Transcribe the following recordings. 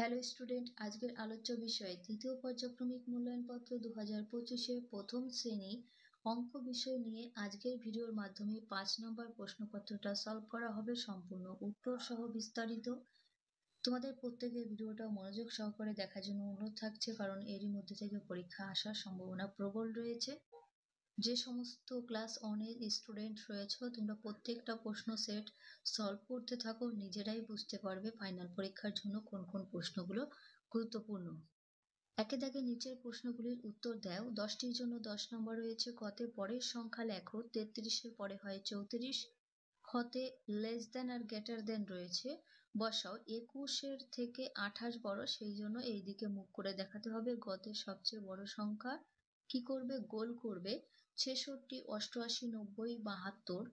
Hello student, আজকের আলোচ্য বিষয় তৃতীয় পর্যায়ক্রমিক মূল্যায়নপত্র 2025 প্রথম শ্রেণী অঙ্ক বিষয় নিয়ে আজকের ভিডিওর মাধ্যমে 5 নম্বর প্রশ্নপত্রটা সলভ করা হবে। সম্পূর্ণ উত্তর সহ বিস্তারিত। তোমাদের প্রত্যেকের ভিডিওটা মনোযোগ সহকারে দেখার জন্য অনুরোধ থাকছে, কারণ এরই মধ্যে থেকে পরীক্ষা আসার সম্ভাবনা প্রবল রয়েছে। যে সমস্ত ক্লাস 1 এর স্টুডেন্ট রয়েছে, তোমরা প্রত্যেকটা প্রশ্ন সেট সলভ করতে থাকো, নিজেরাই বুঝতে পারবে ফাইনাল পরীক্ষার জন্য কোন কোন প্রশ্নগুলো গুরুত্বপূর্ণ। একে দাগে নিচের প্রশ্নগুলির উত্তর দাও। 10টির জন্য 10 নম্বর রয়েছে। কতে পরের সংখ্যা লেখো। 33-এর পরে হয় 34। খতে লেস দেন আর গ্রেটার দেন রয়েছে, বসাও। 21-এর থেকে 28 বড়, সেই জন্য এই দিকে মুখ করে দেখাতে হবে। গতে সবচেয়ে বড় সংখ্যা কি করবে? গোল করবে। 66, 88, 90, 72,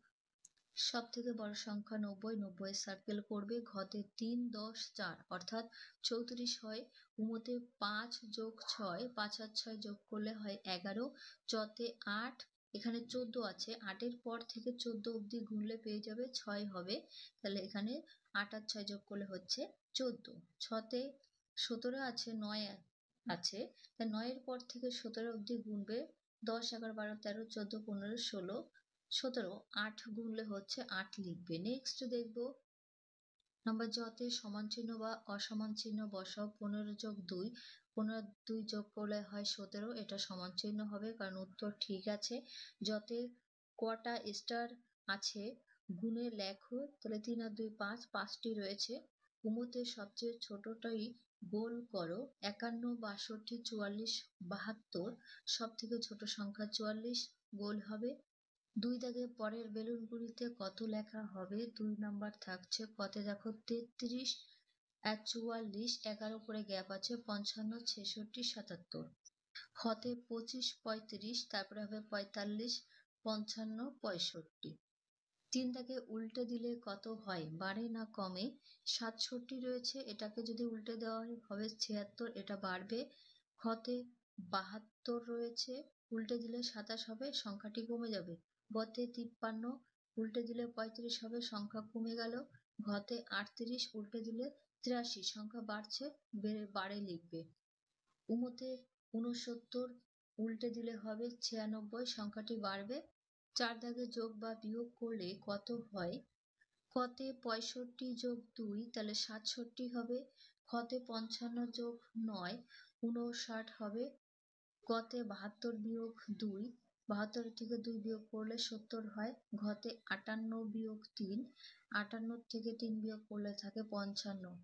সব থেকে বড় সংখ্যা 90, 90 সার্কেল করবে। ঘতে 3, 10, 4 অর্থাৎ 34 হয়। উমতে 5 যোগ 6, 5 আর 6 যোগ করলে হয় 11। চতে 8, এখানে 14 আছে, 8-এর পর থেকে 14 অবধি গুনলে পেয়ে যাবে 6 হবে, তাহলে এখানে 8 আর 6 যোগ করলে হচ্ছে 14। ছতে 17 আছে, 9 আছে, তাই 9-এর পর থেকে 17 অবধি গুনবে। 10, 11, 12, 13, 14, 15, 16, 17, 8 গুনলে হচ্ছে 8 লিখবে। নেক্সট দেখবো নাম্বার জতে সমান চিহ্ন বা অসমান চিহ্ন বসাও। 15 যোগ 2, 15 2 যোগ করলে হয় 17, এটা সমান চিহ্ন হবে কারণ উত্তর ঠিক আছে। যতে কটা স্টার আছে গুনে লেখো, তাহলে 3 আর 2 5, 5টি রয়েছে। উমতে সবচেয়ে ছোটটাই গোল করো। 51, 62, 44, 72, সব থেকে ছোট সংখ্যা 44, গোল হবে। 2 দাগে পরের বেলুনগুলিতে কত লেখা হবে? 2 নাম্বার থাকছে। কতে দেখো 33 আর 44, 11 করে গ্যাপ আছে, 55, 66, 77। খতে 25, 35, তারপরে হবে 45, 55, 65। 3 দাগে উল্টে দিলে কত হয়? বাড়ে না কমে? 67 রয়েছে, এটাকে যদি উল্টে দেওয়া হয় হবে 76, এটা বাড়বে। খতে 72 রয়েছে, উল্টে দিলে 27 হবে, সংখ্যাটি কমে যাবে। গতে 53, উল্টে দিলে 35 হবে, সংখ্যা কমে গেল। ঘতে 38, উল্টে দিলে 83, সংখ্যা বাড়ছে, বাড়ে লিখবে। উমতে 69, উল্টে দিলে হবে 96, সংখ্যাটি বাড়বে। 4 দাগে যোগ বা বিয়োগ করলে কত হয়? কতে 65 যোগ 2, তাহলে 67 হবে। খতে 55 যোগ 9, 59 হবে। গতে 72 বিয়োগ 2, 72 থেকে 2 বিয়োগ করলে 70 হয়। ঘতে 58 বিয়োগ 3, 58 থেকে 3 বিয়োগ করলে থাকে 55।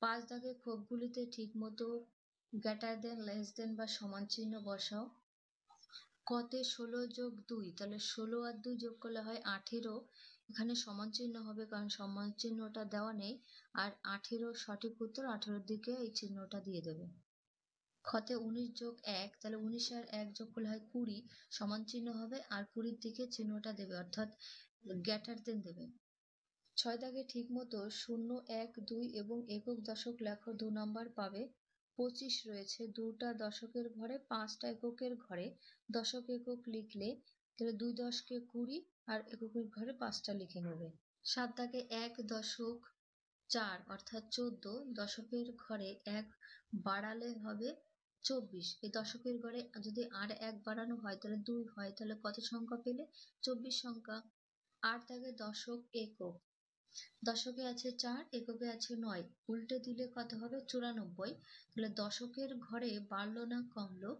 5 দাগে ক্ষোভগুলিতে ঠিক মতো গ্রেটার দেন, লেস দেন বা সমান চিহ্ন বসাও। কতে 16 যোগ 2, তাহলে 16 আর 2 যোগ করলে হয় 18, এখানে সমান চিহ্ন হবে কারণ সমান চিহ্নটা দেওয়া নেই। আর 18 সঠিক উত্তর, 18-এর দিকে এই চিহ্নটা দিয়ে দেবে। খতে 19 যোগ 1, তাহলে 19 আর 1 যোগ করলে হয় 20, সমান চিহ্ন হবে আর 20-র দিকে চিহ্নটা দেবে, অর্থাৎ গ্রেটার দেন দেবে। 6 দাগে ঠিক মতো 0, 1, 2 এবং একক দশক লেখো, 2 নাম্বার পাবে। 25 রয়েছে, 2টা দশকের ঘরে 5টা এককের ঘরে, দশক একক লিখলে তাহলে 2 দশকে 20 আর এককের ঘরে 5টা লিখে নেবে। 7 দাগে 1 দশক 4 অর্থাৎ 14, দশকের ঘরে 1 বাড়ালে হবে 24, এই দশকের ঘরে যদি আর 1 বাড়ানো হয় তাহলে 2 হয়, তাহলে কত সংখ্যা পেলে? 24 সংখ্যা। 8 দাগে দশক একক, দশকে আছে 4, এককে আছে 9, উল্টে দিলে কত হবে? 94, তাহলে দশকের ঘরে বাড়লো না কমলো?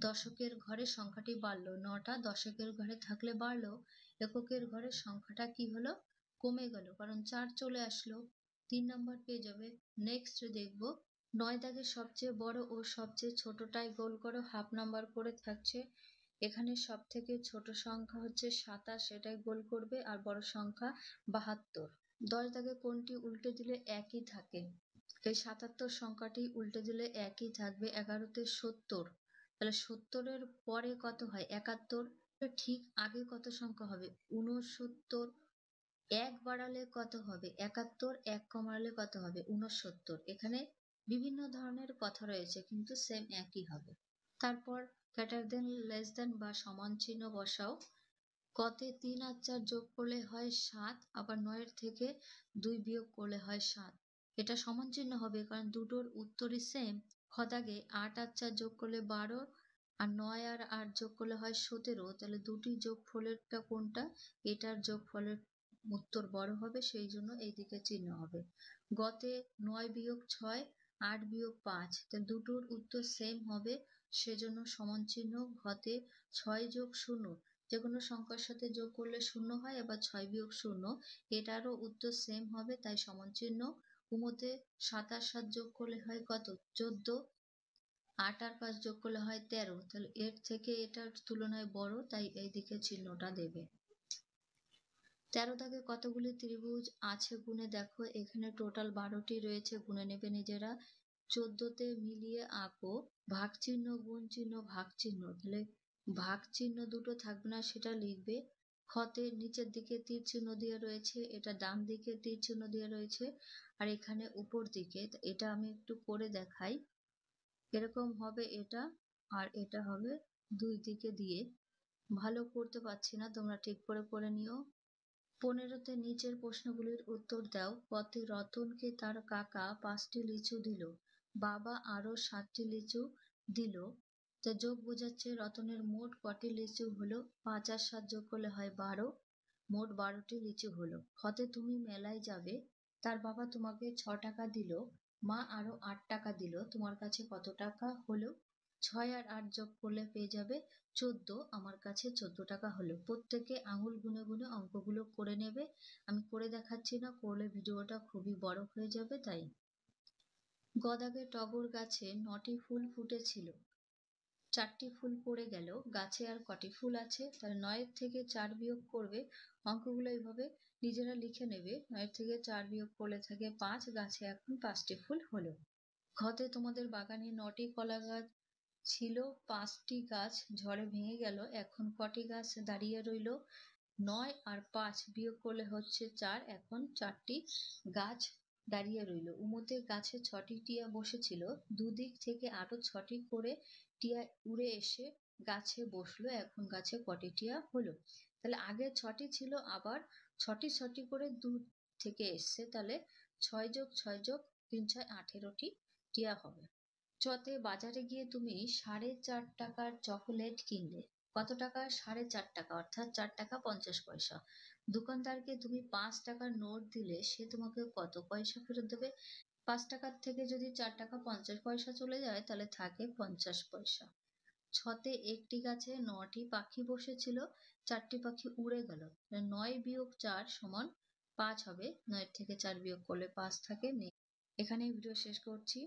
দশকের ঘরে সংখ্যাটি বাড়লো, 9টা দশকের ঘরে থাকলে বাড়লো, এককের ঘরে সংখ্যাটা কি হলো? কমে গেল, কারণ 4 চলে আসলো। 3 নাম্বার পেয়ে যাবে। নেক্সট দেখবো 9 দাগে সবচেয়ে বড় ও সবচেয়ে ছোটটাই গোল করো, হাফ নাম্বার করে থাকছে। এখানে সব থেকে ছোট সংখ্যা হচ্ছে 27, সেটাই গোল করবে, আর বড় সংখ্যা 72। 10 দাগে কোনটি উল্টে দিলে একই থাকে? এই 77 সংখ্যাটি উল্টে দিলে একই থাকবে। 11-তে 70, তাহলে 70-এর পরে কত হয়? 71, ঠিক আগে কত সংখ্যা হবে? 69। 1 বাড়ালে কত হবে? 71, 1 কমালে কত হবে? 69। এখানে বিভিন্ন ধরনের কথা রয়েছে, কিন্তু সেম একই হবে। তারপর গ্রেটার দেন, লেস দেন বা সমান চিহ্ন বসাও। কতে 3 আর 4 যোগ করলে হয় 7, আবার 9-এর থেকে 2 বিয়োগ করলে হয় 7, এটা সমান চিহ্ন হবে কারণ দুটোর উত্তরই সেম। খ দাগে ৮ আর ৪ যোগ করলে ১২ আর ৯ আর ৮ যোগ করলে হয় ১৭। তাহলে দুটি যোগফলেরটা কোনটা? এটার যোগফলের উত্তর বড় হবে, সেই জন্য এইদিকে চিহ্ন হবে। গতে ৯ বিয়োগ ৬, ৮ বিয়োগ ৫, তাহলে দুটোর উত্তর সেম হবে, সেজন্য সমান চিহ্ন। ঘতে ৬ যোগ ০, যে কোনো সংখ্যার সাথে যোগ করলে ০ হয়, আবার ৬ বিয়োগ ০ এটারও উত্তর সেম হবে, তাই সমান চিহ্ন। উমতে ৭ আর ৭ যোগ করলে হয় কত? ১৪। ৮ আর ৫ যোগ করলে হয় ১৩। তাহলে এর থেকে এটার তুলনায় বড়, তাই এইদিকে চিহ্নটা দেবে। ১৩ দাগে কতগুলি ত্রিভুজ আছে গুণে দেখো। এখানে টোটাল ১২টি রয়েছে, গুণে নেবে নিজেরা। ১৪তে মিলিয়ে আঁকো। ভাগ চিহ্ন, গুণ চিহ্ন, ভাগ চিহ্ন, তাহলে ভাগ চিহ্ন দুটো থাকবে না, সেটা লিখবে। খতে নিচের দিকে তীর চিহ্ন দিয়ে রয়েছে, এটা ডান দিকে তীর চিহ্ন দিয়ে রয়েছে, আর এখানে উপর দিকে। এটা আমি একটু করে দেখাই। এরকম হবে এটা, আর এটা হবে দুই দিকে দিয়ে। ভালো করতে পারছি না, তোমরা ঠিক করে করে নিও। ১৫তে নিচের প্রশ্নগুলির উত্তর দাও। পথে রতনকে তার কাকা ৫টি লিচু দিল, বাবা আরো ৭টি লিচু দিল। তা যোগ বোঝাচ্ছে রতনের মোট কটি লিচু হলো। ৫ আর ৭ যোগ করলে হয় ১২, মোট ১২টি লিচু হলো। হতে তুমি মেলায় যাবে, তার বাবা তোমাকে ৬ টাকা দিল, মা আরো ৮ টাকা দিল, তোমার কাছে কত টাকা হলো? ৬ আর ৮ যোগ করলে পেয়ে যাবে ১৪, আমার কাছে ১৪ টাকা হলো। প্রত্যেকে আঙুল গুনে গুনে অঙ্কগুলো করে নেবে। আমি করে দেখাচ্ছি না, করলে ভিডিওটা খুবই বড় হয়ে যাবে, তাই। গদাগে টগর গাছে ৯টি ফুল ফুটেছিল, ৪টি ফুল পড়ে গেল, গাছে আর কটি ফুল আছে? তাহলে ৯ থেকে ৪ বিয়োগ করবে। অঙ্কগুলো এইভাবে নিজেরা লিখে নেবে। ৯ থেকে ৪ বিয়োগ করলে থাকে ৫, গাছে এখন ৫টি ফুল হলো। ঘতে তোমাদের বাগানে ৯টি কলা গাছ ছিল, ৫টি গাছ ঝড়ে ভেঙে গেল, এখন কটি গাছ দাঁড়িয়ে রইল? ৯ আর ৫ বিয়োগ করলে হচ্ছে ৪, এখন ৪টি গাছ দাঁড়িয়ে রইল। উমতে গাছে ৬টি টিয়া বসেছিল, দুদিক থেকে আরো ৬টি করে টিয়া উড়ে এসে গাছে বসলো, এখন গাছে কটি টিয়া হলো? তাহলে আগে ৬টি ছিল, আবার ৬টি করে দূর থেকে এসছে, তাহলে ৬ যোগ ৬ যোগ ৩ ৬ ১৮টি টিয়া হবে। চতে বাজারে গিয়ে তুমি ৪.৫ টাকার চকোলেট কিনলে। কত টাকা? ৪.৫ টাকা, অর্থাৎ ৪ টাকা ৫০ পয়সা। দোকানদারকে তুমি ৫ টাকার নোট দিলে, সে তোমাকে কত পয়সা ফেরত দেবে? ৫ টাকার থেকে যদি ৪ টাকা ৫০ পয়সা চলে যায়, তাহলে থাকে ৫০ পয়সা। ছতে একটি গাছে ৯টি পাখি বসেছিল, ৪টি পাখি উড়ে গেল, ৯ বিয়োগ ৪ সমান ৫ হবে। ৯ থেকে ৪ বিয়োগ করলে ৫ থাকে, নেই। এখানেই ভিডিও শেষ করছি।